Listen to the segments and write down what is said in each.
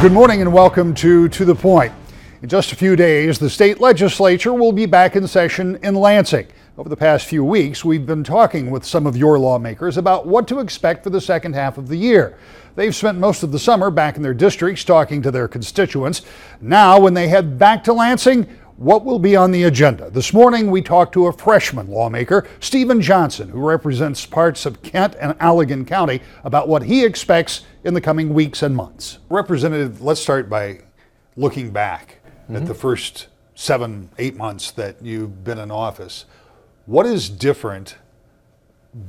Good morning and welcome to the Point. In just a few days, the state legislature will be back in session in Lansing. Over the past few weeks, we've been talking with some of your lawmakers about what to expect for the second half of the year. They've spent most of the summer back in their districts talking to their constituents. Now, when they head back to Lansing, what will be on the agenda? This morning, we talked to a freshman lawmaker, Stephen Johnson, who represents parts of Kent and Allegan County, about what he expects in the coming weeks and months. Representative, let's start by looking back at the first 7-8 months that you've been in office. What is different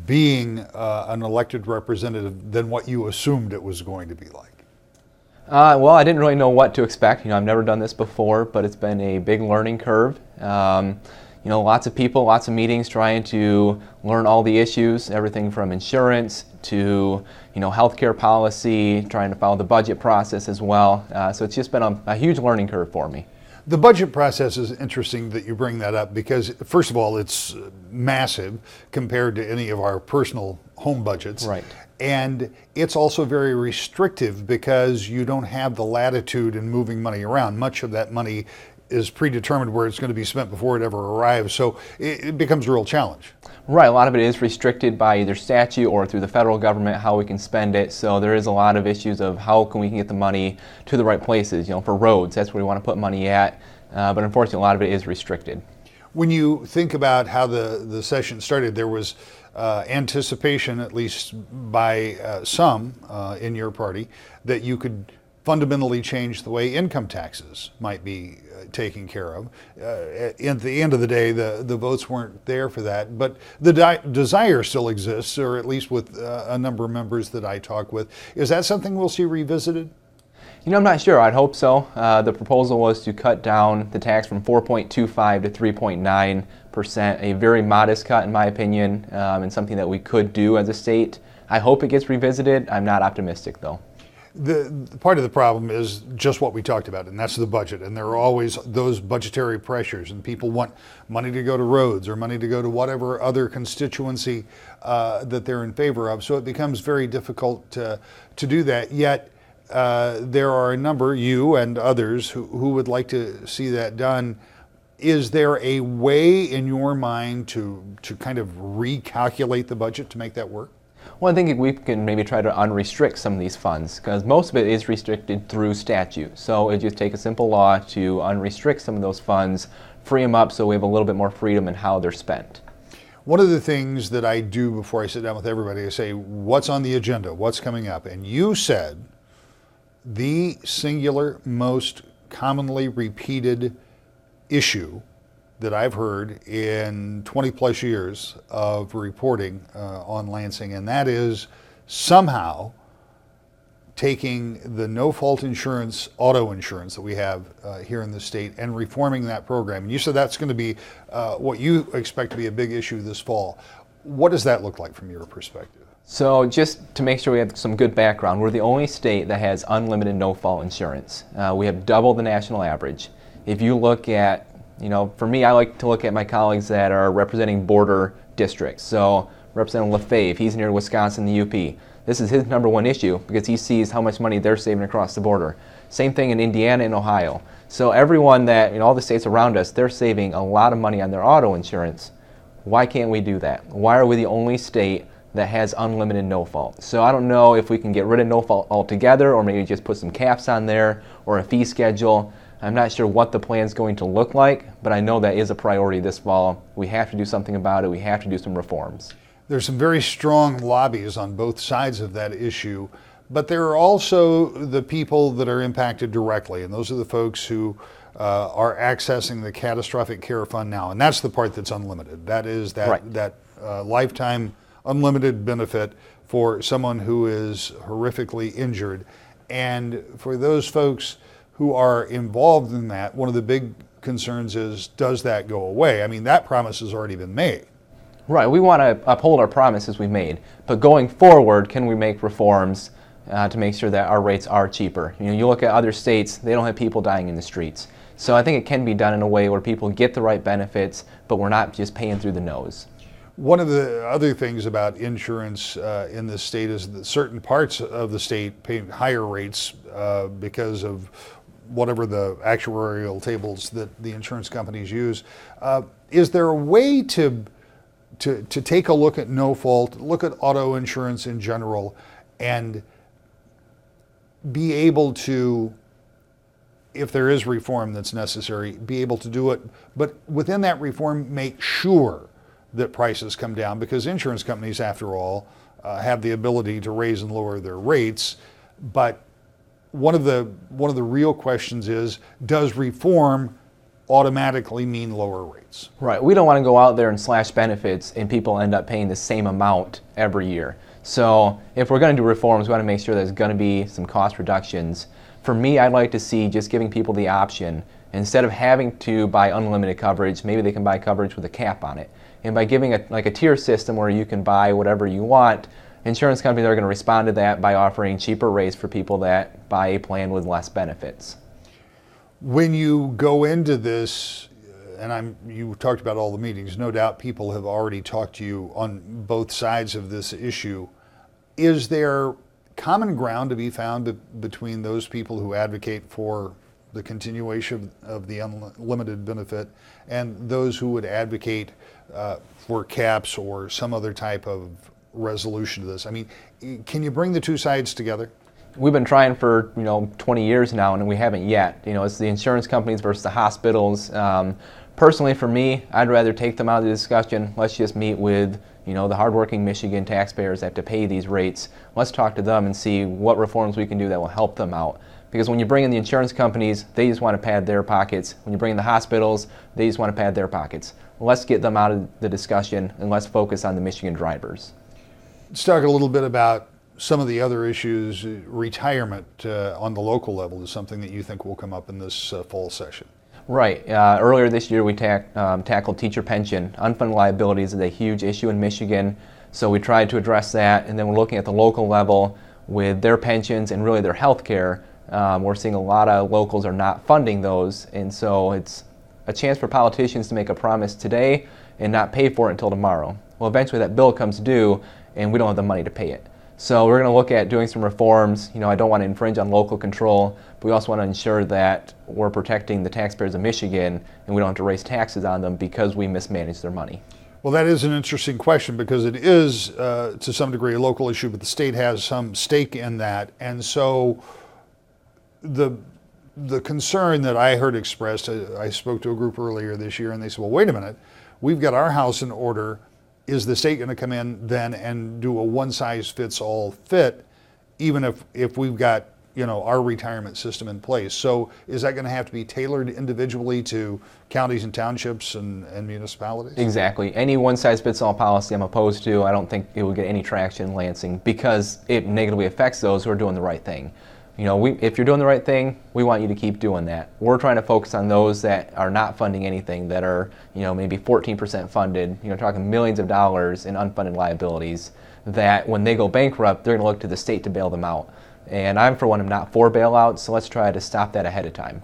being an elected representative than what you assumed it was going to be like? Well, I didn't really know what to expect. I've never done this before, but it's been a big learning curve. Lots of people, lots of meetings trying to learn all the issues, everything from insurance to, healthcare policy, trying to follow the budget process as well. So it's just been a huge learning curve for me. The budget process is interesting that you bring that up because, first of all, it's massive compared to any of our personal home budgets. Right. And it's also very restrictive because you don't have the latitude in moving money around. Much of that money is predetermined where it's going to be spent before it ever arrives. So it becomes a real challenge. Right. A lot of it is restricted by either statute or through the federal government, how we can spend it. So there is a lot of issues of how can we get the money to the right places. For roads, that's where we want to put money at. But unfortunately, a lot of it is restricted. When you think about how the session started, there was anticipation, at least by some in your party, that you could fundamentally change the way income taxes might be taken care of. At the end of the day, the votes weren't there for that, but the desire still exists, or at least with a number of members that I talk with. Is that something we'll see revisited? I'm not sure. I'd hope so. The proposal was to cut down the tax from 4.25 to 3.9%, a very modest cut in my opinion, and something that we could do as a state. I hope it gets revisited. I'm not optimistic though. The part of the problem is just what we talked about, and that's the budget. And there are always those budgetary pressures, and people want money to go to roads or money to go to whatever other constituency that they're in favor of. So it becomes very difficult to do that. Yet there are a number, you and others, who would like to see that done. Is there a way in your mind to kind of recalculate the budget to make that work? Well, I think we can maybe try to unrestrict some of these funds because most of it is restricted through statute. So it just take a simple law to unrestrict some of those funds, free them up so we have a little bit more freedom in how they're spent. One of the things that I do before I sit down with everybody, I say, what's on the agenda? What's coming up? And you said the singular most commonly repeated issue that I've heard in 20 plus years of reporting on Lansing, and that is somehow taking the no-fault insurance, auto insurance that we have here in the state and reforming that program. And you said that's going to be what you expect to be a big issue this fall. What does that look like from your perspective? So just to make sure we have some good background, we're the only state that has unlimited no-fault insurance. We have double the national average. If you look at for me, I like to look at my colleagues that are representing border districts. So Representative LaFave, he's near Wisconsin, the UP. This is his number one issue because he sees how much money they're saving across the border. Same thing in Indiana and Ohio. So everyone that, all the states around us, they're saving a lot of money on their auto insurance. Why can't we do that? Why are we the only state that has unlimited no-fault? So I don't know if we can get rid of no-fault altogether or maybe just put some caps on there or a fee schedule. I'm not sure what the plan is going to look like, but I know that is a priority this fall. We have to do something about it. We have to do some reforms. There's some very strong lobbies on both sides of that issue, but there are also the people that are impacted directly, and those are the folks who are accessing the catastrophic care fund now, and that's the part that's unlimited. That is that lifetime unlimited benefit for someone who is horrifically injured. And for those folks who are involved in that, one of the big concerns is, does that go away? I mean, that promise has already been made. Right, we want to uphold our promises we made, but going forward, can we make reforms to make sure that our rates are cheaper? You look at other states, they don't have people dying in the streets. So I think it can be done in a way where people get the right benefits, but we're not just paying through the nose. One of the other things about insurance in this state is that certain parts of the state pay higher rates because of whatever the actuarial tables that the insurance companies use. Is there a way to take a look at no fault, look at auto insurance in general, and be able to, if there is reform that's necessary, be able to do it, but within that reform, make sure that prices come down, because insurance companies, after all, have the ability to raise and lower their rates. But one of the real questions is, does reform automatically mean lower rates? Right. We don't want to go out there and slash benefits and people end up paying the same amount every year. So if we're going to do reforms, we want to make sure there's going to be some cost reductions. For me, I'd like to see just giving people the option, instead of having to buy unlimited coverage, maybe they can buy coverage with a cap on it. And by giving a tier system where you can buy whatever you want, insurance companies are going to respond to that by offering cheaper rates for people that buy a plan with less benefits. When you go into this, and you talked about all the meetings, no doubt people have already talked to you on both sides of this issue. Is there common ground to be found between those people who advocate for the continuation of the unlimited benefit and those who would advocate for caps or some other type of resolution to this? I mean, can you bring the two sides together? We've been trying for 20 years now, and we haven't yet. It's the insurance companies versus the hospitals. Personally, for me, I'd rather take them out of the discussion. Let's just meet with the hardworking Michigan taxpayers that have to pay these rates. Let's talk to them and see what reforms we can do that will help them out. Because when you bring in the insurance companies, they just want to pad their pockets. When you bring in the hospitals, they just want to pad their pockets. Let's get them out of the discussion, and let's focus on the Michigan drivers. Let's talk a little bit about some of the other issues. Retirement on the local level is something that you think will come up in this fall session. Right. Earlier this year, we tackled teacher pension. Unfunded liabilities is a huge issue in Michigan, so we tried to address that. And then we're looking at the local level with their pensions and really their health care. We're seeing a lot of locals are not funding those, and so it's a chance for politicians to make a promise today and not pay for it until tomorrow. Well, eventually that bill comes due, and we don't have the money to pay it. So we're going to look at doing some reforms. I don't want to infringe on local control, but we also want to ensure that we're protecting the taxpayers of Michigan and we don't have to raise taxes on them because we mismanage their money. Well, that is an interesting question, because it is, to some degree, a local issue, but the state has some stake in that. And so the concern that I heard expressed, I spoke to a group earlier this year, and they said, well, wait a minute, we've got our house in order. Is the state going to come in then and do a one-size-fits-all fit, even if we've got our retirement system in place? So is that going to have to be tailored individually to counties and townships and municipalities? Exactly. Any one-size-fits-all policy I'm opposed to. I don't think it will get any traction in Lansing because it negatively affects those who are doing the right thing. If you're doing the right thing, we want you to keep doing that. We're trying to focus on those that are not funding anything, that are, maybe 14% funded, talking millions of dollars in unfunded liabilities, that when they go bankrupt, they're going to look to the state to bail them out. And I'm, for one, am not for bailouts, so let's try to stop that ahead of time.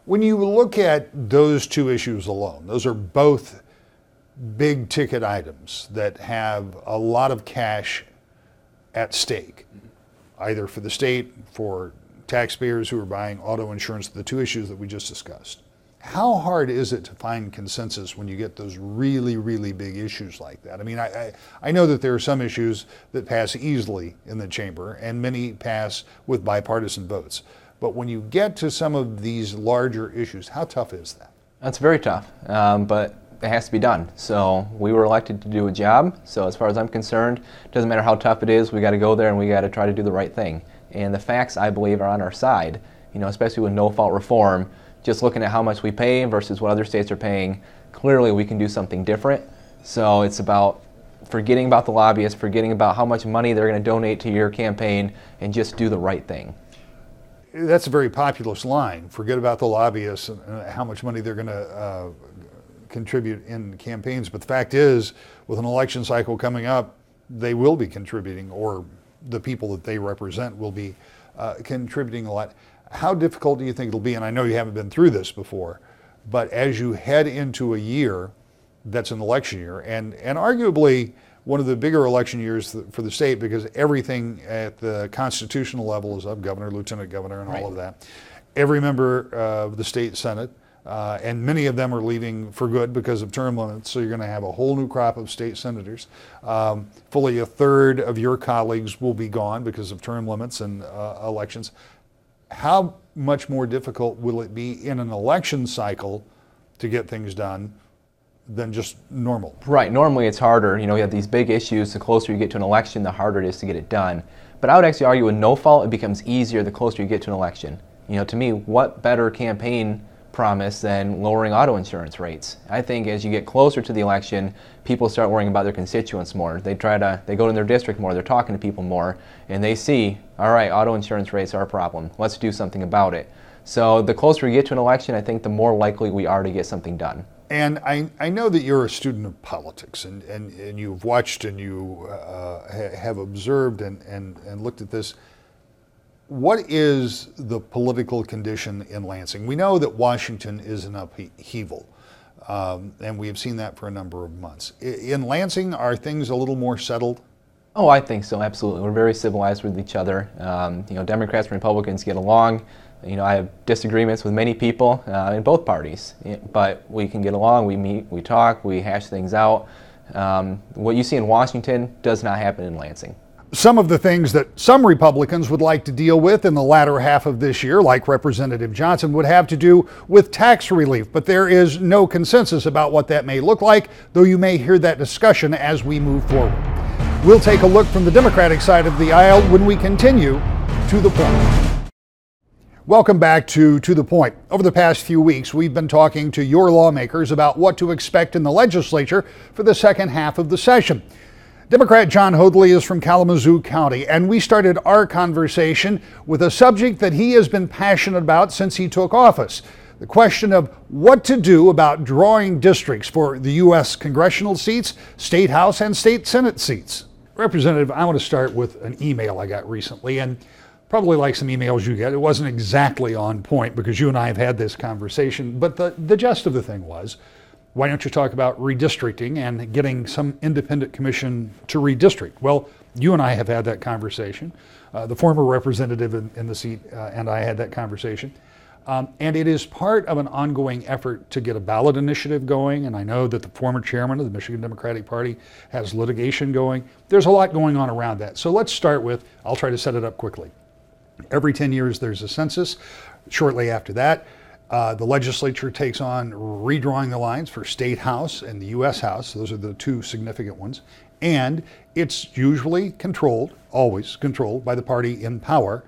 When you look at those two issues alone, those are both big ticket items that have a lot of cash at stake, either for the state, for taxpayers who are buying auto insurance, the two issues that we just discussed. How hard is it to find consensus when you get those really, really big issues like that? I mean, I know that there are some issues that pass easily in the chamber, and many pass with bipartisan votes. But when you get to some of these larger issues, how tough is that? That's very tough, but it has to be done. So we were elected to do a job. So as far as I'm concerned, it doesn't matter how tough it is, we got to go there and we got to try to do the right thing. And the facts, I believe, are on our side, especially with no-fault reform. Just looking at how much we pay versus what other states are paying, clearly we can do something different. So it's about forgetting about the lobbyists, forgetting about how much money they're going to donate to your campaign, and just do the right thing. That's a very populist line. Forget about the lobbyists and how much money they're going to contribute in campaigns. But the fact is, with an election cycle coming up, they will be contributing, or the people that they represent will be contributing a lot. How difficult do you think it'll be? And I know you haven't been through this before, but as you head into a year that's an election year, and arguably one of the bigger election years for the state, because everything at the constitutional level is up, governor, lieutenant governor, and all of that. Every member of the state Senate, and many of them are leaving for good because of term limits, so you're going to have a whole new crop of state senators. Fully a third of your colleagues will be gone because of term limits and elections. How much more difficult will it be in an election cycle to get things done than just normal? Right, normally it's harder. You have these big issues. The closer you get to an election, the harder it is to get it done. But I would actually argue with no fault, it becomes easier the closer you get to an election. To me, what better campaign promise than lowering auto insurance rates? I think as you get closer to the election, people start worrying about their constituents more. They go to their district more, they're talking to people more, and they see, all right, auto insurance rates are a problem. Let's do something about it. So the closer we get to an election, I think the more likely we are to get something done. And I know that you're a student of politics, and you've watched and you have observed and looked at this. What is the political condition in Lansing? We know that Washington is in upheaval, and we have seen that for a number of months. In Lansing, are things a little more settled? Oh, I think so, absolutely. We're very civilized with each other. Democrats and Republicans get along. I have disagreements with many people in both parties, but we can get along, we meet, we talk, we hash things out. What you see in Washington does not happen in Lansing. Some of the things that some Republicans would like to deal with in the latter half of this year, like Representative Johnson, would have to do with tax relief, but there is no consensus about what that may look like, though you may hear that discussion as we move forward. We'll take a look from the Democratic side of the aisle when we continue To the Point. Welcome back to The Point. Over the past few weeks, we've been talking to your lawmakers about what to expect in the legislature for the second half of the session. Democrat John Hoadley is from Kalamazoo County, and we started our conversation with a subject that he has been passionate about since he took office: the question of what to do about drawing districts for the U.S. congressional seats, state House, and state Senate seats. Representative, I want to start with an email I got recently, and probably like some emails you get, it wasn't exactly on point because you and I have had this conversation, but the gist of the thing was, why don't you talk about redistricting and getting some independent commission to redistrict? Well, you and I have had that conversation. The former representative in the seat and I had that conversation. And it is part of an ongoing effort to get a ballot initiative going. And I know that the former chairman of the Michigan Democratic Party has litigation going. There's a lot going on around that. So let's start with, I'll try to set it up quickly. Every 10 years, there's a census. Shortly after that, the legislature takes on redrawing the lines for state House and the U.S. House. Those are the two significant ones. And it's usually controlled, always controlled, by the party in power.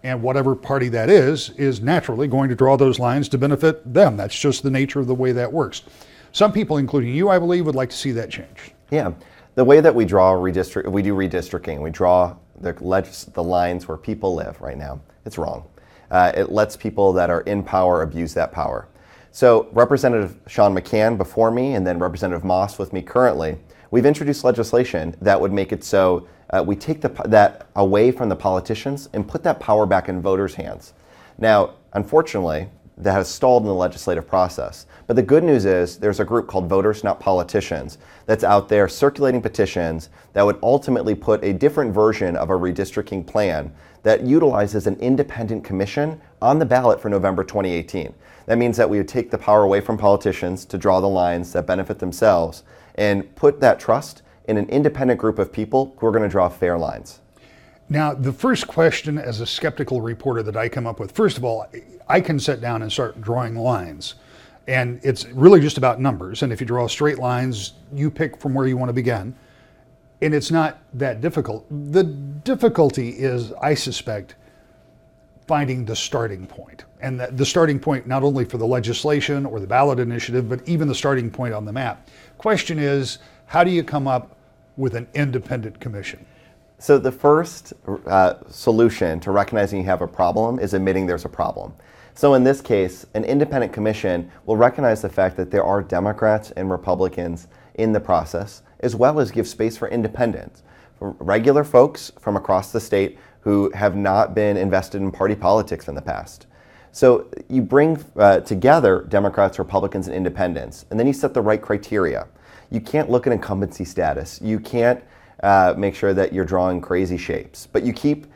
And whatever party that is naturally going to draw those lines to benefit them. That's just the nature of the way that works. Some people, including you, I believe, would like to see that change. Yeah. The way that we do redistricting, we draw the lines where people live right now. It's wrong. It lets people that are in power abuse that power. So Representative Sean McCann before me and then Representative Moss with me currently, we've introduced legislation that would make it so we take that away from the politicians and put that power back in voters' hands. Now, unfortunately, that has stalled in the legislative process. But the good news is there's a group called Voters Not Politicians that's out there circulating petitions that would ultimately put a different version of a redistricting plan that utilizes an independent commission on the ballot for November 2018. That means that we would take the power away from politicians to draw the lines that benefit themselves and put that trust in an independent group of people who are going to draw fair lines. Now, the first question as a skeptical reporter that I come up with, first of all, I can sit down and start drawing lines. And it's really just about numbers. And if you draw straight lines, you pick from where you want to begin. And it's not that difficult. The difficulty is, I suspect, finding the starting point. And the starting point not only for the legislation or the ballot initiative, but even the starting point on the map. Question is, how do you come up with an independent commission? So the first solution to recognizing you have a problem is admitting there's a problem. So in this case, an independent commission will recognize the fact that there are Democrats and Republicans in the process, as well as give space for independents, for regular folks from across the state who have not been invested in party politics in the past. So you bring together Democrats, Republicans, and independents, and then you set the right criteria. You can't look at incumbency status. You can't make sure that you're drawing crazy shapes, but you keep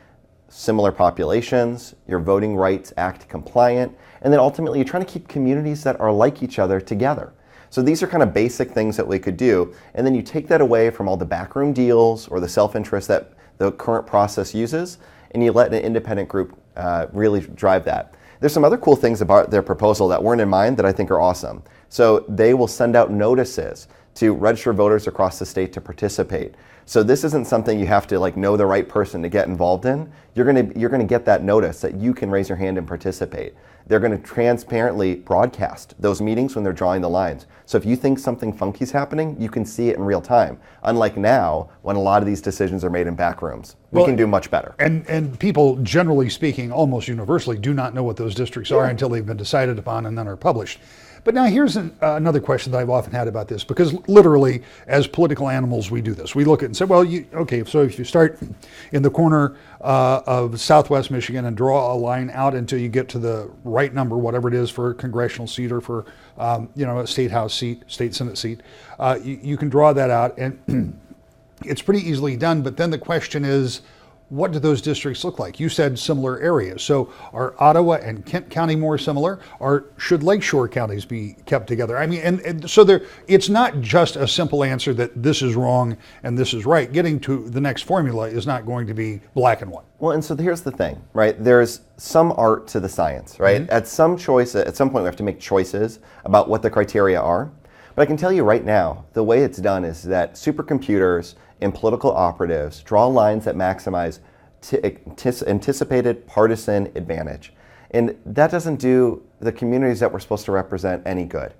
similar populations, your Voting Rights Act compliant, and then ultimately you're trying to keep communities that are like each other together. So these are kind of basic things that we could do, and then you take that away from all the backroom deals or the self-interest that the current process uses, and you let an independent group really drive that. There's some other cool things about their proposal that weren't in mind that I think are awesome. So they will send out notices to registered voters across the state to participate. So this isn't something you have to know the right person to get involved in. You're gonna get that notice that you can raise your hand and participate. They're gonna transparently broadcast those meetings when they're drawing the lines. So if you think something funky is happening, you can see it in real time. Unlike now, when a lot of these decisions are made in back rooms. We can do much better. And people, generally speaking, almost universally, do not know what those districts are until they've been decided upon and then are published. But now here's another question that I've often had about this, because literally, as political animals, we do this. We look at it and say, well, okay, so if you start in the corner of Southwest Michigan and draw a line out until you get to the right number, whatever it is for a congressional seat or for a state house seat, state senate seat, you can draw that out, and it's pretty easily done. But then the question is, what do those districts look like? You said similar areas. So are Ottawa and Kent County more similar, or should Lakeshore counties be kept together? I mean, and so it's not just a simple answer that this is wrong and this is right. Getting to the next formula is not going to be black and white. Well, and so here's the thing, right? There's some art to the science, right? Mm-hmm. At some point we have to make choices about what the criteria are. But I can tell you right now, the way it's done is that supercomputers and political operatives draw lines that maximize anticipated partisan advantage. And that doesn't do the communities that we're supposed to represent any good.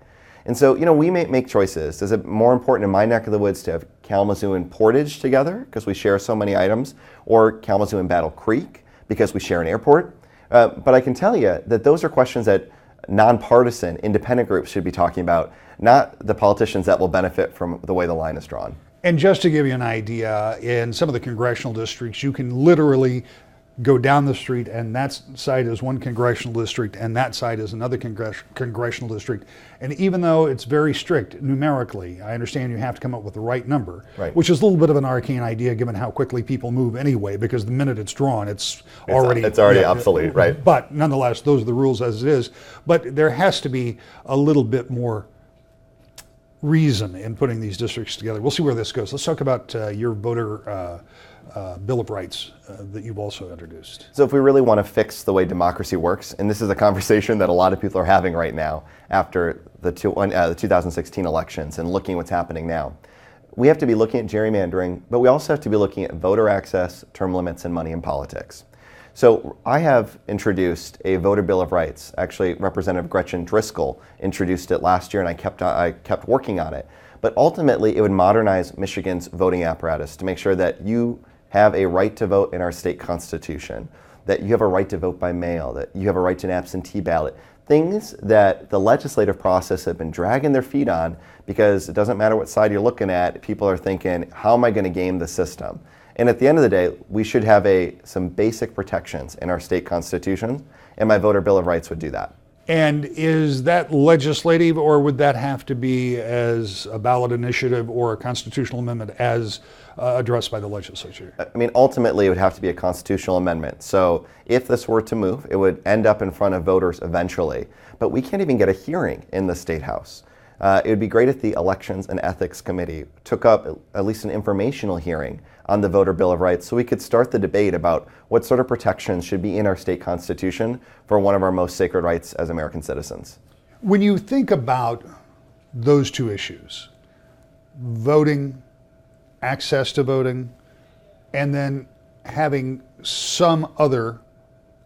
And so, we may make choices. Is it more important in my neck of the woods to have Kalamazoo and Portage together because we share so many items, or Kalamazoo and Battle Creek because we share an airport? But I can tell you that those are questions that nonpartisan independent groups should be talking about, not the politicians that will benefit from the way the line is drawn. And just to give you an idea, in some of the congressional districts, you can literally go down the street and that side is one congressional district and that side is another congressional district. And even though it's very strict numerically, I understand you have to come up with the right number, right, which is a little bit of an arcane idea given how quickly people move anyway, because the minute it's drawn, it's already obsolete, right? But nonetheless, those are the rules as it is. But there has to be a little bit more reason in putting these districts together. We'll see where this goes. Let's talk about your voter Bill of Rights that you've also introduced. So if we really want to fix the way democracy works, and this is a conversation that a lot of people are having right now after the 2016 elections and looking what's happening now, we have to be looking at gerrymandering, but we also have to be looking at voter access, term limits, and money in politics. So I have introduced a voter Bill of Rights. Actually, Representative Gretchen Driscoll introduced it last year, and I kept working on it. But ultimately, it would modernize Michigan's voting apparatus to make sure that you have a right to vote in our state constitution, that you have a right to vote by mail, that you have a right to an absentee ballot. Things that the legislative process have been dragging their feet on, because it doesn't matter what side you're looking at, people are thinking, how am I going to game the system? And at the end of the day, we should have some basic protections in our state constitution, and my voter Bill of Rights would do that. And is that legislative, or would that have to be as a ballot initiative or a constitutional amendment as addressed by the legislature? I mean, ultimately, it would have to be a constitutional amendment. So if this were to move, it would end up in front of voters eventually. But we can't even get a hearing in the State House. It would be great if the Elections and Ethics Committee took up at least an informational hearing on the Voter Bill of Rights so we could start the debate about what sort of protections should be in our state constitution for one of our most sacred rights as American citizens. When you think about those two issues, voting, access to voting, and then having some other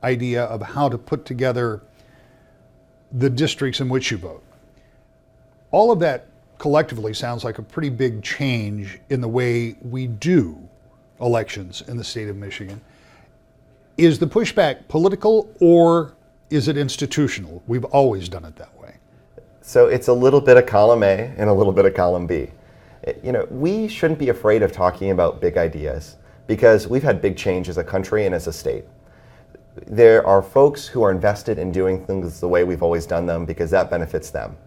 idea of how to put together the districts in which you vote, all of that collectively sounds like a pretty big change in the way we do elections in the state of Michigan. Is the pushback political, or is it institutional? We've always done it that way. So it's a little bit of column A and a little bit of column B. We shouldn't be afraid of talking about big ideas, because we've had big change as a country and as a state. there are folks who are invested in doing things the way we've always done them because that benefits them.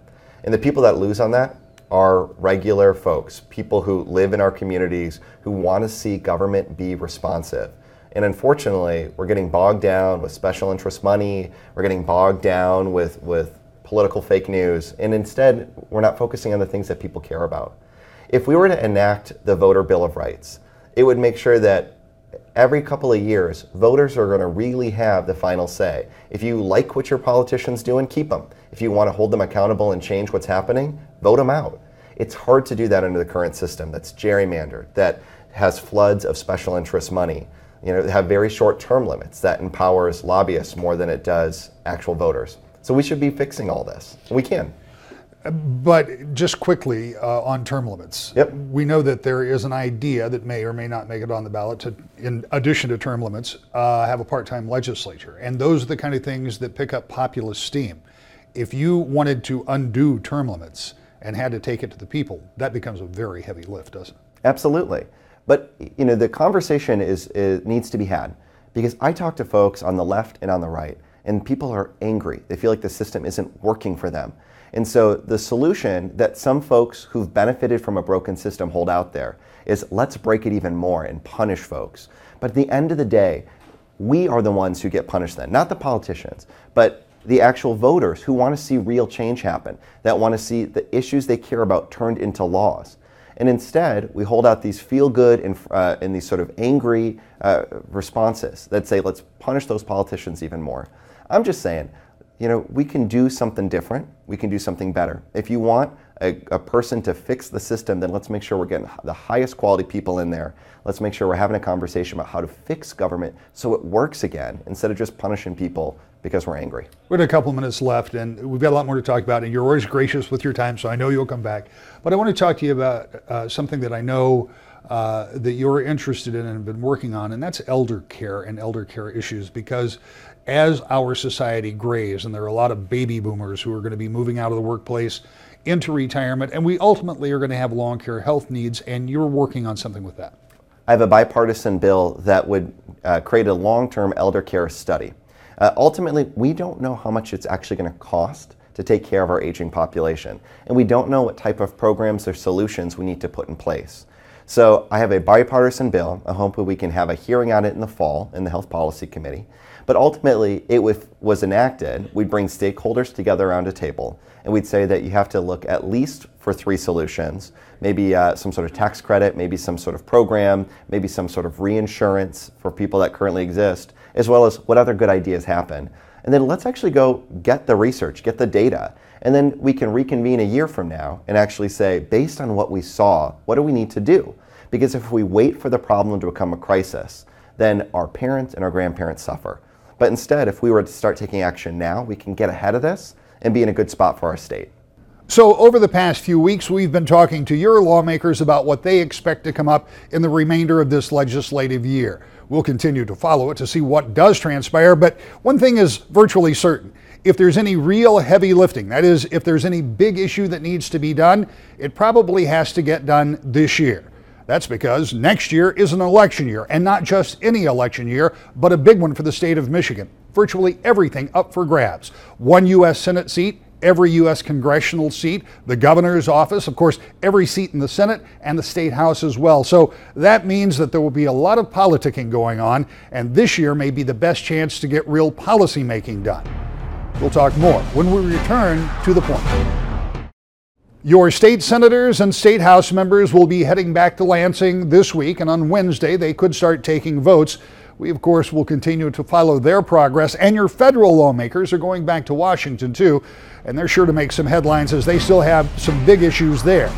And the people that lose on that are regular folks, people who live in our communities who want to see government be responsive. And unfortunately, we're getting bogged down with special interest money, we're getting bogged down with political fake news, and instead, we're not focusing on the things that people care about. If we were to enact the Voter Bill of Rights, it would make sure that every couple of years, voters are going to really have the final say. If you like what your politician's doing, keep them. If you want to hold them accountable and change what's happening, vote them out. It's hard to do that under the current system that's gerrymandered, that has floods of special interest money, have very short term limits, that empowers lobbyists more than it does actual voters. So we should be fixing all this. We can. But just quickly on term limits. Yep. We know that there is an idea that may or may not make it on the ballot to, in addition to term limits, have a part-time legislature. And those are the kind of things that pick up populist steam. If you wanted to undo term limits and had to take it to the people, that becomes a very heavy lift, doesn't it? Absolutely. But the conversation needs to be had, because I talk to folks on the left and on the right, and people are angry. They feel like the system isn't working for them. And so the solution that some folks who've benefited from a broken system hold out there is, let's break it even more and punish folks. But at the end of the day, we are the ones who get punished then, not the politicians, but the actual voters who want to see real change happen, that want to see the issues they care about turned into laws. And instead, we hold out these feel-good and these sort of angry responses that say, let's punish those politicians even more. I'm just saying, we can do something different. We can do something better. If you want a person to fix the system, then let's make sure we're getting the highest quality people in there. Let's make sure we're having a conversation about how to fix government so it works again, instead of just punishing people because we're angry. We have a couple minutes left, and we've got a lot more to talk about, and you're always gracious with your time, so I know you'll come back. But I want to talk to you about something that I know that you're interested in and have been working on, and that's elder care and elder care issues, because as our society grays, and there are a lot of baby boomers who are going to be moving out of the workplace into retirement, and we ultimately are going to have long care health needs, and you're working on something with that. I have a bipartisan bill that would create a long-term elder care study. Ultimately, we don't know how much it's actually going to cost to take care of our aging population, and we don't know what type of programs or solutions we need to put in place. So I have a bipartisan bill. I hope we can have a hearing on it in the fall in the Health Policy Committee. But ultimately, it was enacted, we'd bring stakeholders together around a table, and we'd say that you have to look at least for 3 solutions, maybe some sort of tax credit, maybe some sort of program, maybe some sort of reinsurance for people that currently exist, as well as what other good ideas happen. And then let's actually go get the research, get the data, and then we can reconvene a year from now and actually say, based on what we saw, what do we need to do? Because if we wait for the problem to become a crisis, then our parents and our grandparents suffer. But instead, if we were to start taking action now, we can get ahead of this and be in a good spot for our state. So over the past few weeks, we've been talking to your lawmakers about what they expect to come up in the remainder of this legislative year. We'll continue to follow it to see what does transpire, but one thing is virtually certain. If there's any real heavy lifting, that is, if there's any big issue that needs to be done, it probably has to get done this year. That's because next year is an election year, and not just any election year, but a big one for the state of Michigan. Virtually everything up for grabs. 1 U.S. Senate seat, every U.S. congressional seat, the governor's office, of course, every seat in the Senate and the state house as well. So that means that there will be a lot of politicking going on, and this year may be the best chance to get real policy making done. We'll talk more when we return to The Point. Your state senators and state house members will be heading back to Lansing this week, and on Wednesday they could start taking votes. We, of course, will continue to follow their progress, and your federal lawmakers are going back to Washington too, and they're sure to make some headlines as they still have some big issues there.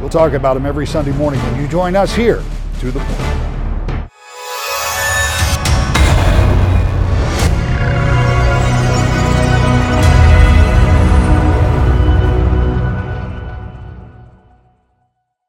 We'll talk about them every Sunday morning when you join us here to The Point.